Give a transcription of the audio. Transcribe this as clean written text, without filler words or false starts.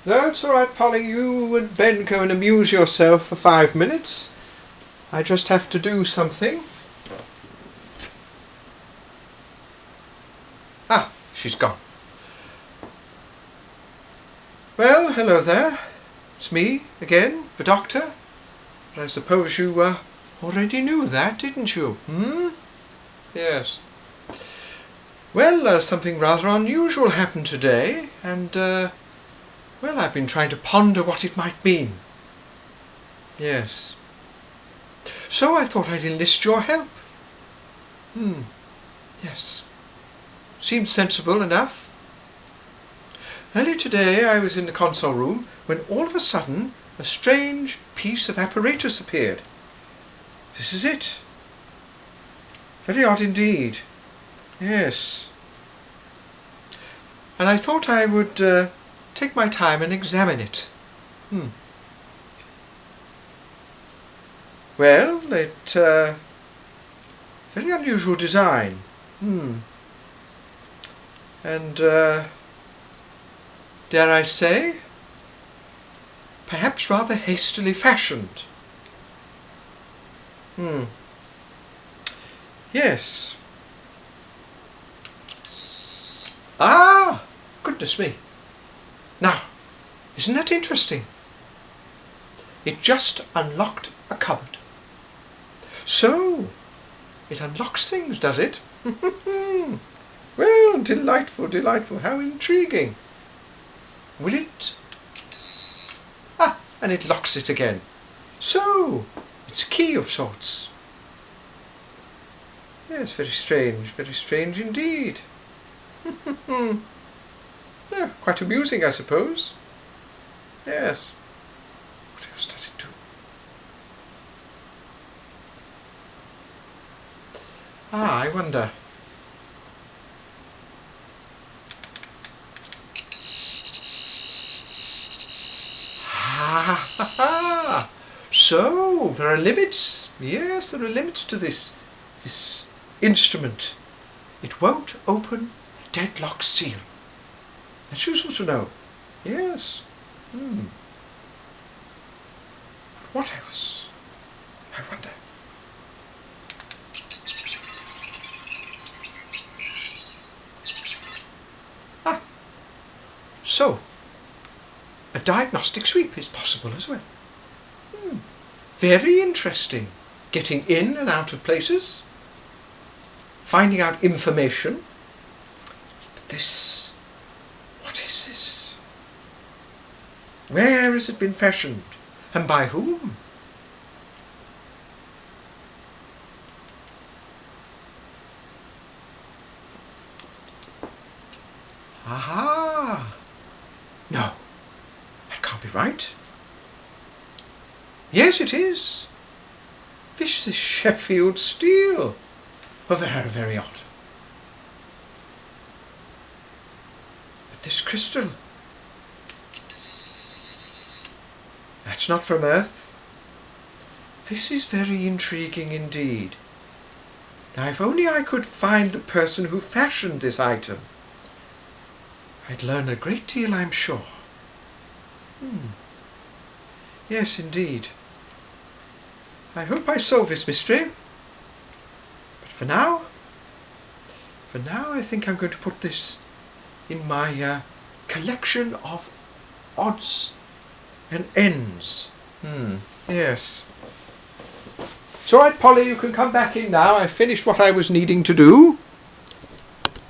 No, it's all right, Polly. You and Ben go and amuse yourself for 5 minutes. I just have to do something. Ah, she's gone. Well, hello there. It's me again, the Doctor. But I suppose you already knew that, didn't you? Yes. Well, something rather unusual happened today, and, well, I've been trying to ponder what it might mean. Yes. So I thought I'd enlist your help. Yes. Seems sensible enough. Earlier today I was in the console room when all of a sudden a strange piece of apparatus appeared. This is it. Very odd indeed. Yes. And I thought I would take my time and examine it. Well, very unusual design. And, dare I say, perhaps rather hastily fashioned. Yes. Ah! Goodness me. Now, isn't that interesting? It just unlocked a cupboard. So, it unlocks things, does it? Well, delightful, delightful. How intriguing. Will it? Ah, and it locks it again. So, it's a key of sorts. Yes, very strange indeed. Yeah, quite amusing, I suppose. Yes. What else does it do? Ah, I wonder. So, there are limits. Yes, there are limits to this instrument. It won't open a deadlock seal. That's useful to know. Yes. What else? I wonder. Ah. So, a diagnostic sweep is possible as well. Very interesting. Getting in and out of places. Finding out information. But this... what is this? Where has it been fashioned? And by whom? Aha! No, that can't be right. Yes, it is. This is Sheffield steel. Oh, very, very odd. But this crystal, that's not from Earth. This is very intriguing indeed. Now, if only I could find the person who fashioned this item, I'd learn a great deal, I'm sure. Yes, indeed. I hope I solve this mystery. But for now, I think I'm going to put this in my collection of odds and ends. Yes. It's all right, Polly, you can come back in now. I've finished what I was needing to do.